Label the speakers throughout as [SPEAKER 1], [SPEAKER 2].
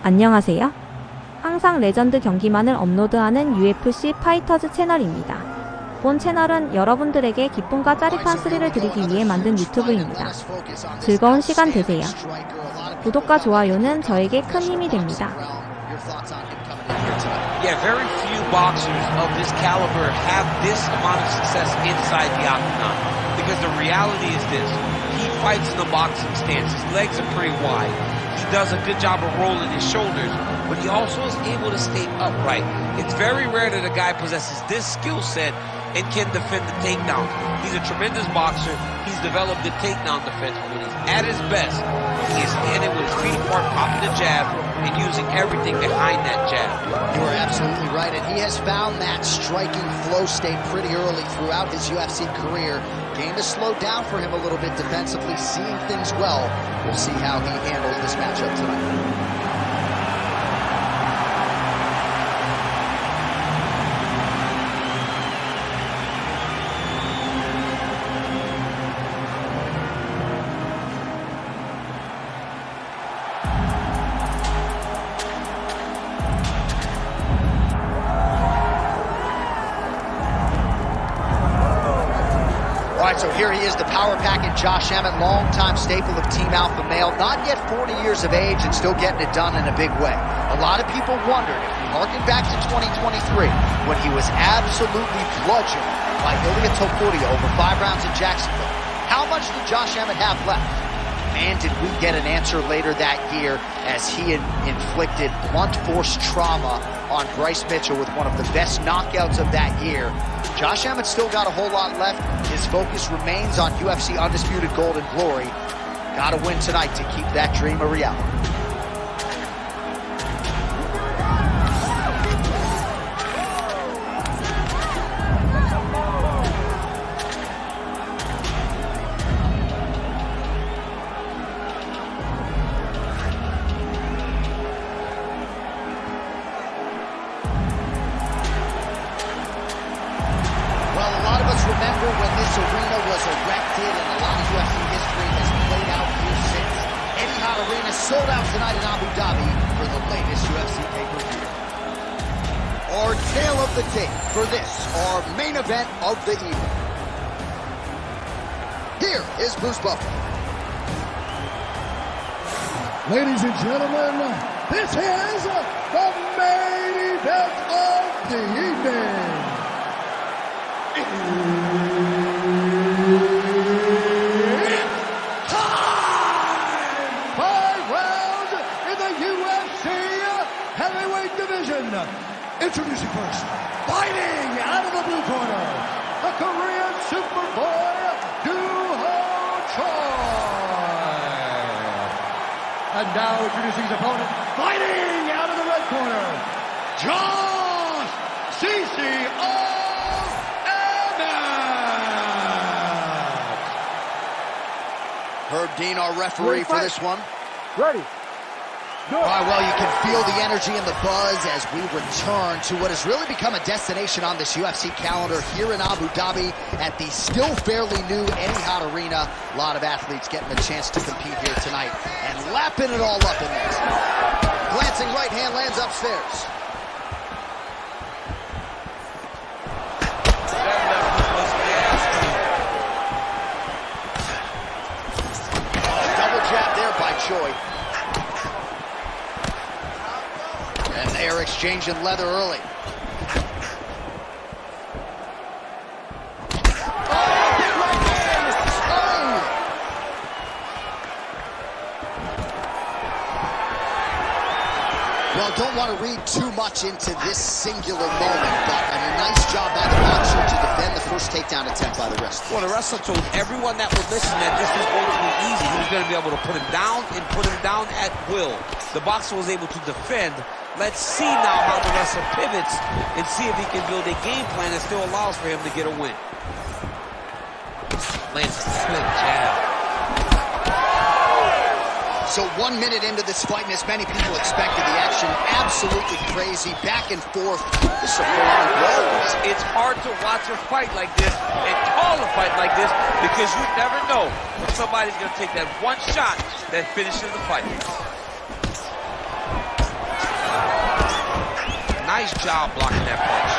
[SPEAKER 1] 안녕하세요. 항상 레전드 경기만을 업로드하는 UFC 파이터즈 채널입니다. 본 채널은 여러분들에게 기쁨과 짜릿한 스릴을 드리기 위해 만든 유튜브입니다. 즐거운 시간 되세요. 구독과 좋아요는 저에게 큰 힘이 됩니다.
[SPEAKER 2] Yeah, very few boxers of this caliber have this amount of success inside the octagon. Because the reality is this, he fights in the boxing stance, his legs are pretty wide. He does a good job of rolling his shoulders, but he also is able to stay upright. It's very rare that a guy possesses this skill set and can defend the takedown. He's a tremendous boxer. He's developed the takedown defense. When he's at his best, he is standing with his feet apart, popping the jab, and using everything behind that jab.
[SPEAKER 3] You are absolutely right, and he has found that striking flow state pretty early throughout his UFC career. Game has slowed down for him a little bit defensively, seeing things well. We'll see how he handles this matchup tonight. So here he is, the power pack in Josh Emmett, longtime staple of Team Alpha Male, not yet 40 years of age and still getting it done in a big way. A lot of people wondered, if we harken back to 2023, when he was absolutely bludgeoned by Ilia Topuria over 5 rounds in Jacksonville, how much did Josh Emmett have left? Man, did we get an answer later that year as he inflicted blunt force trauma on Bryce Mitchell with one of the best knockouts of that year. Josh Emmett's still got a whole lot left. His focus remains on UFC Undisputed Gold and Glory. Gotta win tonight to keep that dream a reality. Remember when this arena was erected, and a lot of UFC history has played out here since. Etihad Arena sold out tonight in Abu Dhabi for the latest UFC pay-per-view. Our tale of the tape for this, our main event of the evening. Here is Bruce Buffer.
[SPEAKER 4] Ladies and gentlemen, this is the main event of the evening. It's time! 5 rounds in the UFC heavyweight division. Introducing first, fighting out of the blue corner, the Korean Superboy, Duho Choi. And now introducing his opponent, fighting out of the red corner, Josh CCO.
[SPEAKER 3] Herb Dean, our referee for this one.
[SPEAKER 4] Ready.
[SPEAKER 3] All right, well, you can feel the energy and the buzz as we return to what has really become a destination on this UFC calendar here in Abu Dhabi at the still fairly new Etihad Arena. A lot of athletes getting a chance to compete here tonight and lapping it all up in this. Glancing right hand lands upstairs. Choi. And they are exchanging leather early. Well, don't want to read too much into this singular moment, but a nice job by the boxer to defend the first takedown attempt by the wrestler.
[SPEAKER 2] Well, the wrestler told everyone that would listen that this was going to be easy. He was going to be able to put him down and put him down at will. The boxer was able to defend. Let's see now how the wrestler pivots and see if he can build a game plan that still allows for him to get a win. Lands a slick jab.
[SPEAKER 3] So 1 minute into this fight, and as many people expected, the action absolutely crazy, back and forth. This is a full-on blow.
[SPEAKER 2] It's hard to watch a fight like this and call a fight like this because you never know when somebody's going to take that one shot that finishes the fight. Nice job blocking that punch.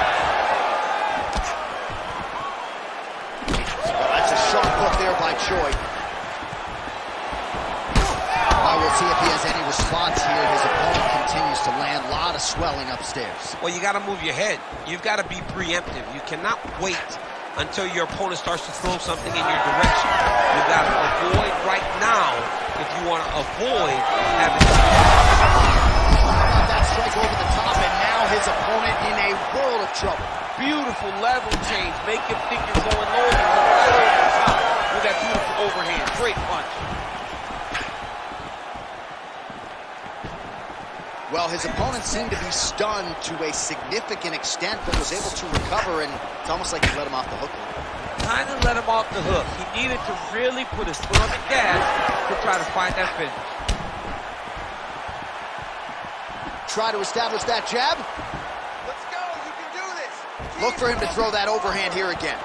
[SPEAKER 3] Well, that's a sharp hook there by Choi. We'll see if he has any response here. His opponent continues to land. A lot of swelling upstairs.
[SPEAKER 2] Well, you got to move your head. You've got to be preemptive. You cannot wait until your opponent starts to throw something in your direction. You've got to avoid right now if you want to avoid having
[SPEAKER 3] that strike over the top, and now his opponent in a world of trouble.
[SPEAKER 2] Beautiful level change. Make him think you're going low. Right over the top with that beautiful overhand. Great punch.
[SPEAKER 3] Well, his opponent seemed to be stunned to a significant extent, but was able to recover, and it's almost like he let him off the hook.
[SPEAKER 2] Kind of let him off the hook. He needed to really put his foot on the gas to try to find that finish.
[SPEAKER 3] Try to establish that jab.
[SPEAKER 5] Let's go, you can do this.
[SPEAKER 3] Look for him to throw that overhand here again.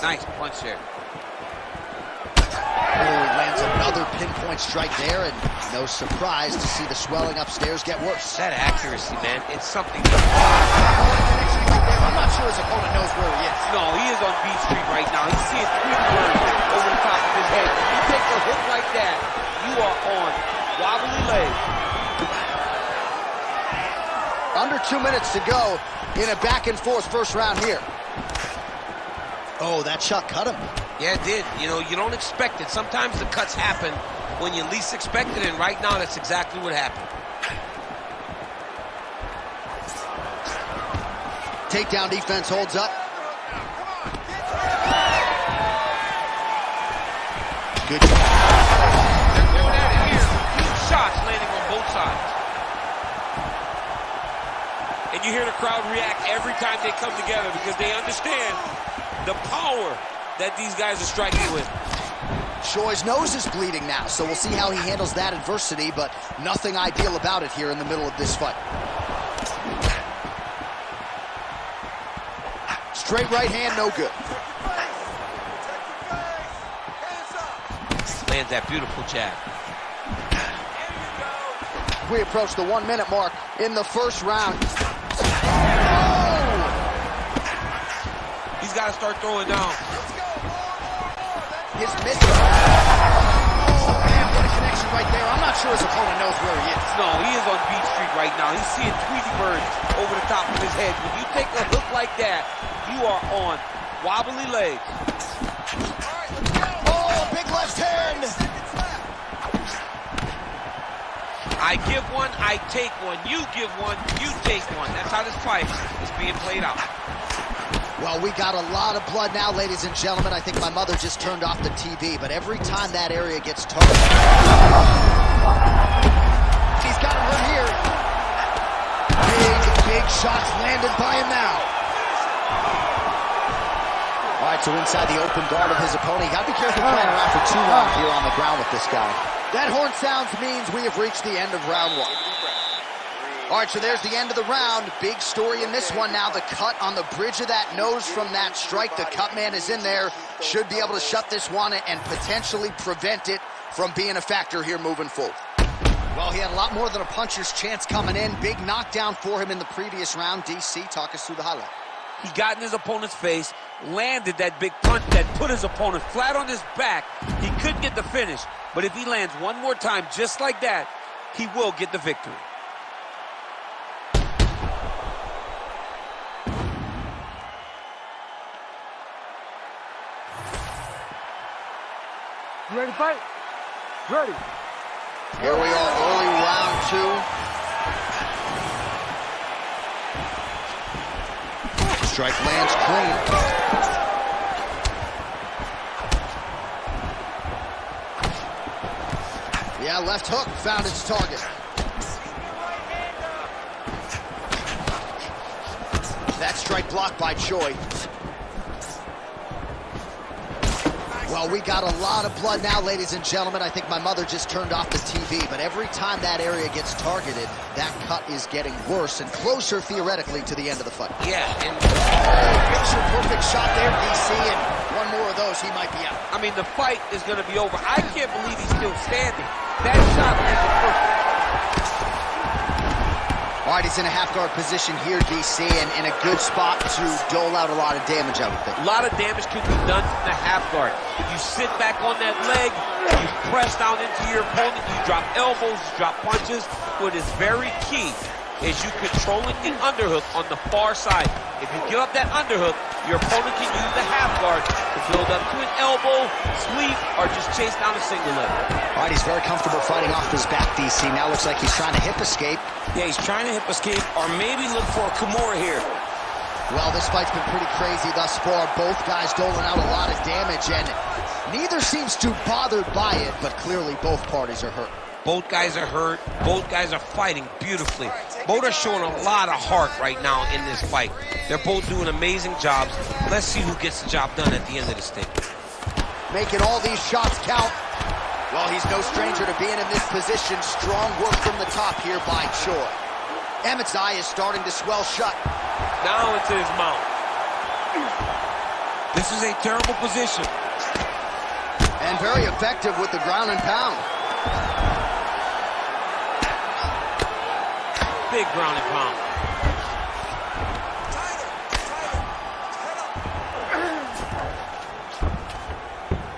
[SPEAKER 2] Nice punch there.
[SPEAKER 3] Lands another pinpoint strike there, and no surprise to see the swelling upstairs get worse.
[SPEAKER 2] That accuracy, man, it's something.
[SPEAKER 3] I'm not sure his opponent knows where he is.
[SPEAKER 2] No, he is on Beach Street right now. He's seeing three birds over the top of his head. If you take a hook like that, you are on wobbly legs.
[SPEAKER 3] Under 2 minutes to go in a back-and-forth first round here. Oh, that shot cut him.
[SPEAKER 2] Yeah, it did. You know, you don't expect it. Sometimes the cuts happen when you least expect it, and right now that's exactly what happened.
[SPEAKER 3] Takedown defense holds up. Good job.
[SPEAKER 2] They're going at it here. Huge shots landing on both sides. And you hear the crowd react every time they come together because they understand the power that these guys are striking with.
[SPEAKER 3] Choi's nose is bleeding now, so we'll see how he handles that adversity, but nothing ideal about it here in the middle of this fight. Straight right hand, no good.
[SPEAKER 2] Lands that beautiful jab.
[SPEAKER 3] We approach the 1 minute mark in the first round.
[SPEAKER 2] He's got to start throwing down.
[SPEAKER 3] His missing. Oh, man, what a connection right there. I'm not sure his opponent knows where he is.
[SPEAKER 2] No, he is on Beach Street right now. He's seeing Tweety birds over the top of his head. When you take a hook like that, you are on wobbly legs.
[SPEAKER 3] Oh, big left hand.
[SPEAKER 2] I give one, I take one. You give one, you take one. That's how this fight is being played out.
[SPEAKER 3] Well, we got a lot of blood now, ladies and gentlemen. I think my mother just turned off the TV, but every time that area gets targeted. He's got him right here. Big shots landed by him now. All right, so inside the open guard of his opponent. You got to be careful playing around for too long here on the ground with this guy. That horn sounds means we have reached the end of round one. All right, so there's the end of the round. Big story in this one now. The cut on the bridge of that nose from that strike. The cut man is in there. Should be able to shut this one and potentially prevent it from being a factor here moving forward. Well, he had a lot more than a puncher's chance coming in. Big knockdown for him in the previous round. DC, talk us through the highlight.
[SPEAKER 2] He got in his opponent's face, landed that big punch that put his opponent flat on his back. He couldn't get the finish, but if he lands one more time just like that, he will get the victory.
[SPEAKER 5] You ready to fight? Ready.
[SPEAKER 3] Here we are, early round two. Strike lands clean. Yeah, left hook found its target. That strike blocked by Choi. Well, we got a lot of blood now, ladies and gentlemen. I think my mother just turned off the TV, but every time that area gets targeted, that cut is getting worse and closer, theoretically, to the end of the fight.
[SPEAKER 2] Yeah, and
[SPEAKER 3] Picture perfect shot there, DC, and 1 more of those, he might be out.
[SPEAKER 2] I mean, the fight is going to be over. I can't believe he's still standing. That shot is perfect.
[SPEAKER 3] All right, he's in a half-guard position here, DC, and in a good spot to dole out a lot of damage, I would think.
[SPEAKER 2] A lot of damage can be done from the half guard. If you sit back on that leg, you press down into your opponent, you drop elbows, you drop punches. What is very key is you controlling the underhook on the far side. If you give up that underhook, your opponent can use the half guard to build up to an elbow, sweep, or just chase down a single leg.
[SPEAKER 3] All right, he's very comfortable fighting off his back, DC. Now looks like he's trying to hip escape.
[SPEAKER 6] Yeah, he's trying to hip escape or maybe look for a Kimura here.
[SPEAKER 3] Well, this fight's been pretty crazy thus far. Both guys doling out a lot of damage, and neither seems too bothered by it, but clearly both parties are hurt.
[SPEAKER 2] Both guys are hurt. Both guys are fighting beautifully. Both are showing a lot of heart right now in this fight. They're both doing amazing jobs. Let's see who gets the job done at the end of this thing.
[SPEAKER 3] Making all these shots count. Well, he's no stranger to being in this position. Strong work from the top here by Choi. Emmett's eye is starting to swell shut.
[SPEAKER 2] Now into his mouth. This is a terrible position.
[SPEAKER 3] And very effective with the ground and pound.
[SPEAKER 2] Big ground and pound.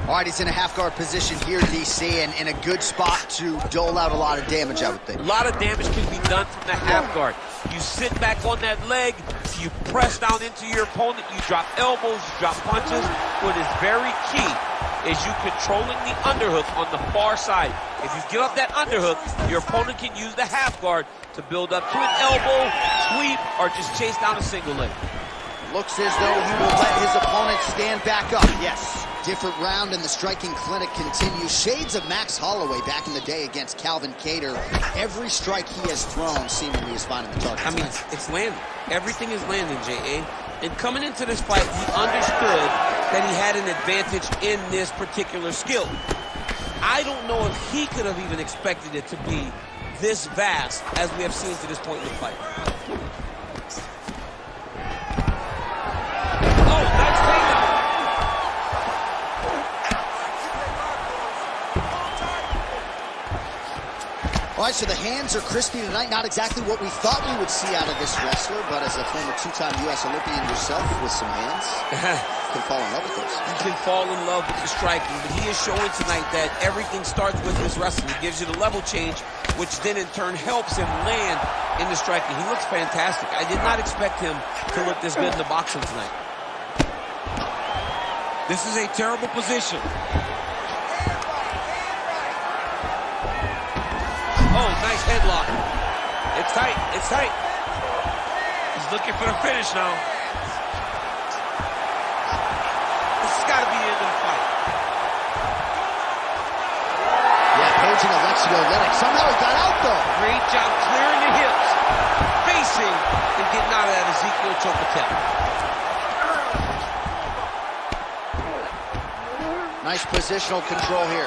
[SPEAKER 3] All right, he's in a half-guard position here, DC, and in a good spot to dole out a lot of damage, I would think.
[SPEAKER 2] A lot of damage can be done from the half guard. You sit back on that leg, you press down into your opponent, you drop elbows, you drop punches. What is very key is you controlling the underhook on the far side. If you give up that underhook, your opponent can use the half guard to build up to an elbow, sweep, or just chase down a single leg.
[SPEAKER 3] Looks as though he will let his opponent stand back up. Yes. Different round and the striking clinic continues. Shades of Max Holloway back in the day against Calvin Kattar. Every strike he has thrown seemingly is finding the target.
[SPEAKER 2] I mean, it's landing. Everything is landing, J.A. And coming into this fight, he understood that he had an advantage in this particular skill. I don't know if he could have even expected it to be this vast as we have seen to this point in the fight. Oh, nice takedown.
[SPEAKER 3] All right, so the hands are crispy tonight. Not exactly what we thought we would see out of this wrestler, but as a former two-time U.S. Olympian yourself with some hands, you can fall in love with those.
[SPEAKER 2] You can fall in love with the striking, but he is showing tonight that everything starts with his wrestling. He gives you the level change, which then in turn helps him land in the striking. He looks fantastic. I did not expect him to look this good in the boxing tonight. This is a terrible position. Oh, nice headlock. It's tight. It's tight. He's looking for the finish now. This has got to be the end of the fight.
[SPEAKER 3] Yeah, paging Alexio Olenek. Somehow he got out, though.
[SPEAKER 2] Great job clearing the hips, facing, and getting out of that Ezekiel choke attempt.
[SPEAKER 3] Nice positional control here.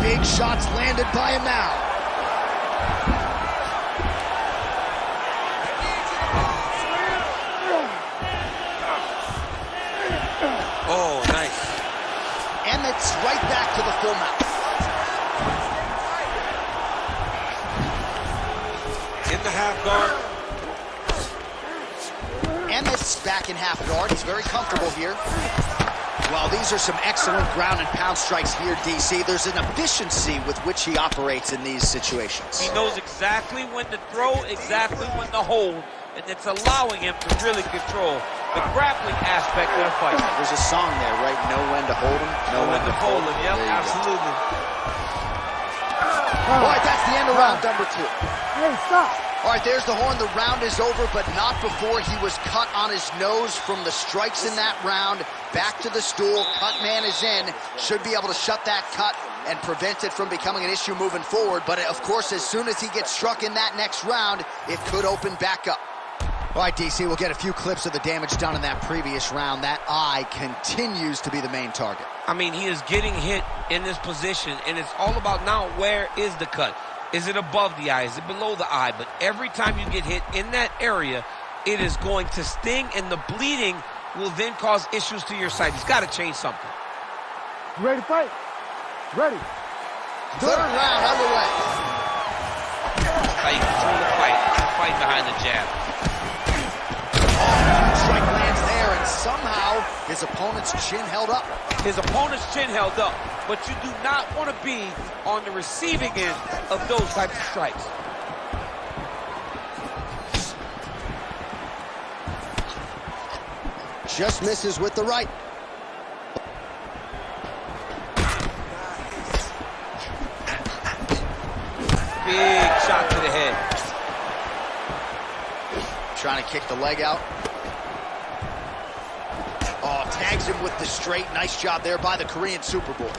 [SPEAKER 3] Big shots landed by him now.
[SPEAKER 2] Oh, nice.
[SPEAKER 3] Emmett's right back to the full mount.
[SPEAKER 2] In the half guard.
[SPEAKER 3] Emmett's back in half guard. He's very comfortable here. Well, these are some excellent ground and pound strikes here, DC. There's an efficiency with which he operates in these situations.
[SPEAKER 2] He knows exactly when to throw, exactly when to hold, and it's allowing him to really control the grappling aspect of the fight.
[SPEAKER 3] There's a song there, right? Know when to hold him,
[SPEAKER 2] Know when to fold him. Yep,
[SPEAKER 3] There you go.
[SPEAKER 2] absolutely.
[SPEAKER 3] All right, that's the end of round number 2.
[SPEAKER 5] Hey, stop.
[SPEAKER 3] All right, there's the horn. The round is over, but not before he was cut on his nose from the strikes in that round. Back to the stool. Cut man is in. Should be able to shut that cut and prevent it from becoming an issue moving forward. But, of course, as soon as he gets struck in that next round, it could open back up. All right, DC, we'll get a few clips of the damage done in that previous round. That eye continues to be the main target.
[SPEAKER 2] I mean, he is getting hit in this position, and it's all about now where is the cut? Is it above the eye? Is it below the eye? But every time you get hit in that area, it is going to sting, and the bleeding will then cause issues to your side. He's got to change something.
[SPEAKER 5] You ready to fight? Ready.
[SPEAKER 3] Third round underway.
[SPEAKER 2] How you control the fight. Fight behind the jab.
[SPEAKER 3] Strike lands there, and somehow his opponent's chin held up.
[SPEAKER 2] His opponent's chin held up, but you do not want to be on the receiving end of those types of strikes.
[SPEAKER 3] Just misses with the right.
[SPEAKER 2] Big shot to the head.
[SPEAKER 3] Trying to kick the leg out. Oh, tags him with the straight. Nice job there by the Korean Super Bowl.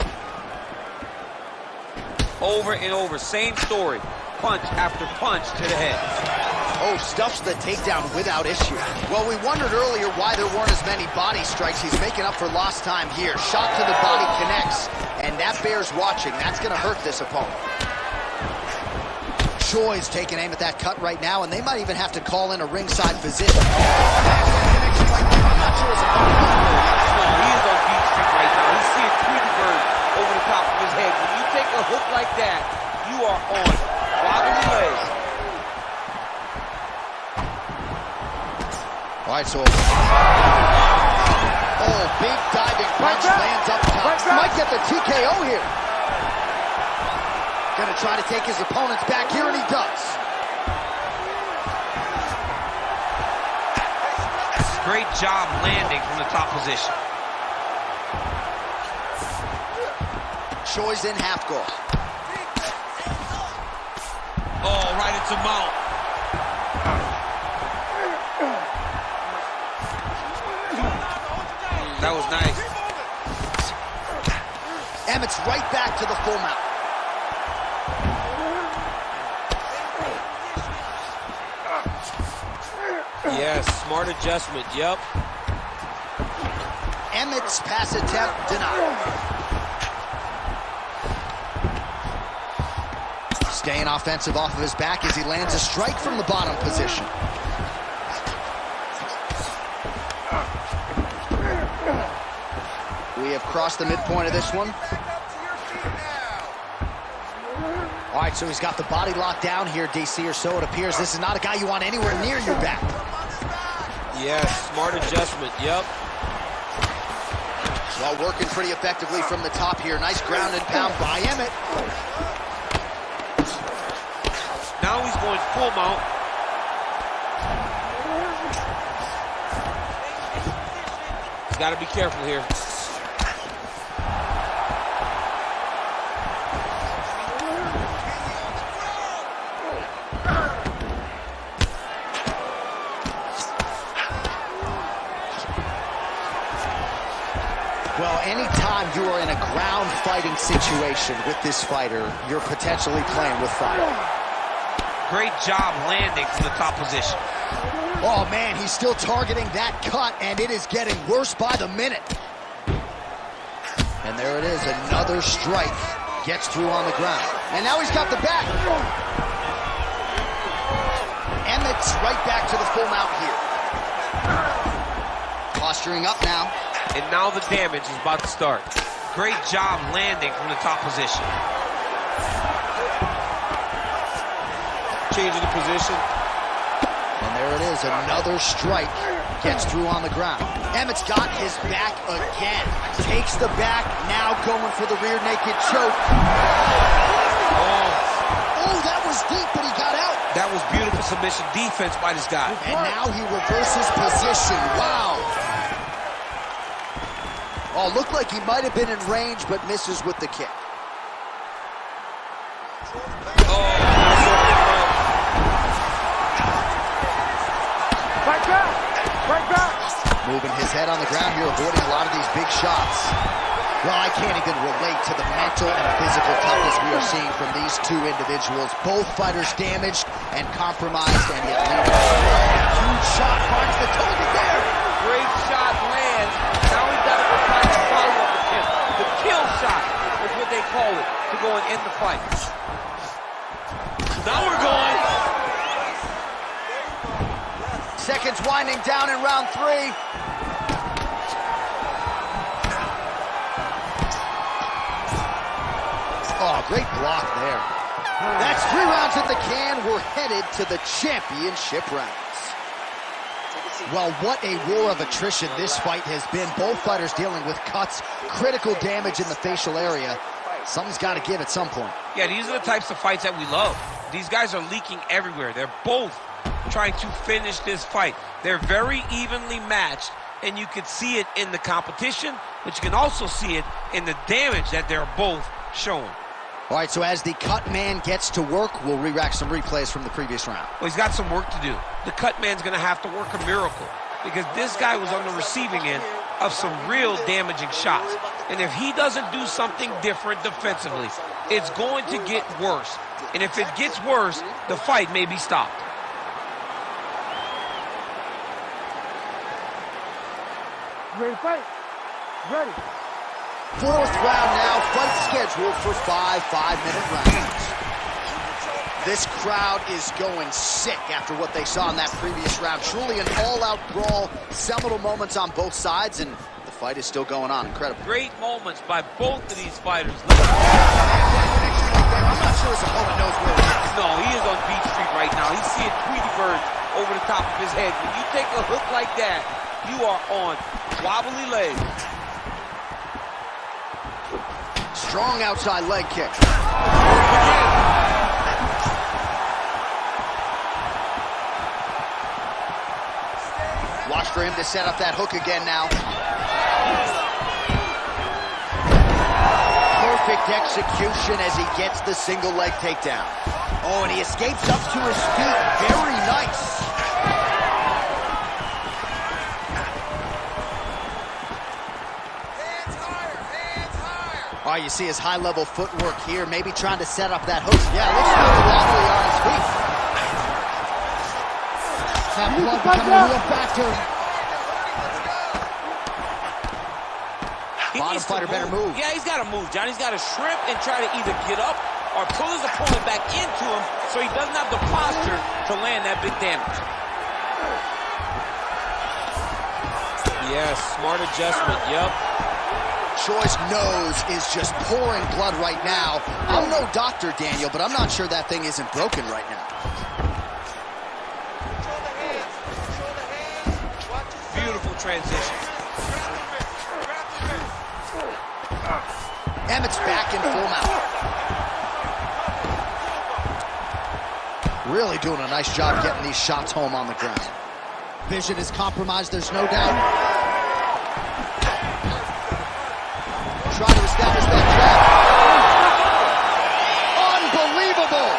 [SPEAKER 2] Over and over, same story. Punch after punch to the head.
[SPEAKER 3] Oh, stuffs the takedown without issue. Well, we wondered earlier why there weren't as many body strikes. He's making up for lost time here. Shot to the body connects, and that bears watching. That's going to hurt this opponent. Choi's taking aim at that cut right now, and they might even have to call in a ringside physician. I'm not sure his opponent.
[SPEAKER 2] He is on Beach Street right now. He's seeing Tweety Bird over the top of his head. When you take a hook like that, you are on wobbly legs.
[SPEAKER 3] All right, so... Oh, big diving punch lands up top. Might get the TKO here. Gonna try to take his opponents back here, and he does.
[SPEAKER 2] Great job landing from the top position.
[SPEAKER 3] Choi's in half guard.
[SPEAKER 2] Oh, right into mount. That was nice.
[SPEAKER 3] Emmett's right back to the full mount.
[SPEAKER 2] Yes, smart adjustment, yep.
[SPEAKER 3] Emmett's pass attempt denied. Staying offensive off of his back as he lands a strike from the bottom position. We have crossed the midpoint of this one. All right, so he's got the body locked down here, DC, or so it appears. This is not a guy you want anywhere near your back.
[SPEAKER 2] Yes, smart adjustment, yep.
[SPEAKER 3] Well, working pretty effectively from the top here. Nice ground and pound by Emmett.
[SPEAKER 2] Now he's going full mount. He's got to be careful here.
[SPEAKER 3] Well, anytime you are in a ground fighting situation with this fighter, you're potentially playing with fire.
[SPEAKER 2] Great job landing from the top position.
[SPEAKER 3] Oh, man, he's still targeting that cut, and it is getting worse by the minute. And there it is, another strike. Gets through on the ground. And now he's got the back. Emmett's right back to the full mount here. Posturing up now.
[SPEAKER 2] And now the damage is about to start. Great job landing from the top position. Changing the position.
[SPEAKER 3] And there it is, another strike. Gets through on the ground. Emmett's got his back again. Takes the back, now going for the rear naked choke. Oh, that was deep, but he got out.
[SPEAKER 2] That was beautiful submission defense by this guy.
[SPEAKER 3] And now he reverses position. Wow. Oh, looked like he might have been in range, but misses with the kick.
[SPEAKER 5] Back back! Back back!
[SPEAKER 3] Moving his head on the ground here, avoiding a lot of these big shots. Well, I can't even relate to the mental and physical toughness we are seeing from these two individuals. Both fighters damaged and compromised, and yet leaving. Huge shot finds the target there.
[SPEAKER 2] Great shot lands. Now he's got to go find a follow-up attempt. The kill shot is what they call it, to go and end the fight. Now we're going.
[SPEAKER 3] Seconds winding down in round 3. great block there. That's 3 rounds in the can. We're headed to the championship rounds. Well, what a war of attrition this fight has been. Both fighters dealing with cuts, critical damage in the facial area. Something's got to give at some point.
[SPEAKER 2] Yeah, these are the types of fights that we love. These guys are leaking everywhere. They're both trying to finish this fight. They're very evenly matched, and you can see it in the competition, but you can also see it in the damage that they're both showing.
[SPEAKER 3] All right, so as the cut man gets to work, we'll re-rack some replays from the previous round.
[SPEAKER 2] Well, he's got some work to do. The cut man's going to have to work a miracle because this guy was on the receiving end of some real damaging shots. And if he doesn't do something different defensively, it's going to get worse. And if it gets worse, the fight may be stopped.
[SPEAKER 5] Ready to fight? Ready.
[SPEAKER 3] 4th round now, fight scheduled for 5 5-minute rounds. This crowd is going sick after what they saw in that previous round. Truly an all-out brawl, seminal moments on both sides, and the fight is still going on. Incredible.
[SPEAKER 2] Great moments by both of these fighters.
[SPEAKER 3] I'm not sure his opponent knows where he is.
[SPEAKER 2] No, he is on Beach Street right now. He's seeing Tweety Bird over the top of his head. When you take a hook like that, you are on wobbly legs.
[SPEAKER 3] Strong outside leg kick. Watch for him to set up that hook again now. Perfect execution as he gets the single leg takedown. Oh, and he escapes up to his feet. Very nice. All right, you see his high-level footwork here, maybe trying to set up that hook. Yeah, looks really wobbly on his feet. That blood becoming a real factor. Bottom fighter better move.
[SPEAKER 6] Yeah, he's got to move, John. He's got to shrimp and try to either get up or pull his opponent back into him so he doesn't have the posture to land that big damage. Yes, smart adjustment, yep.
[SPEAKER 3] Choi's nose is just pouring blood right now. I'm no doctor, Daniel, but I'm not sure that thing isn't broken right now.
[SPEAKER 2] Beautiful transition.
[SPEAKER 3] Emmett's back in full mount. Really doing a nice job getting these shots home on the ground. Vision is compromised, there's no doubt. Trying to establish that jab. Unbelievable!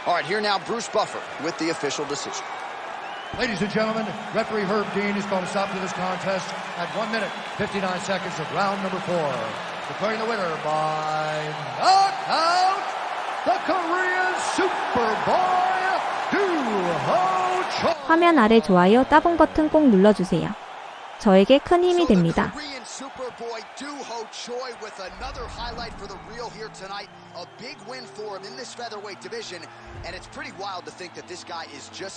[SPEAKER 3] All right, here now, Bruce Buffer with the official decision.
[SPEAKER 4] Ladies and gentlemen, referee Herb Dean is going to stop to this contest at 1 minute, 59 seconds of round number 4. Declaring the winner by knockout, the Korean Superboy, Duho Choi.
[SPEAKER 1] 화면 아래 좋아요 따봉 버튼 꼭 눌러주세요. 저에게 큰 힘이 됩니다.
[SPEAKER 3] Korean Superboy Duho Choi with another highlight for the real here tonight. A big win for him in this featherweight division, and it's pretty wild to think that this guy is just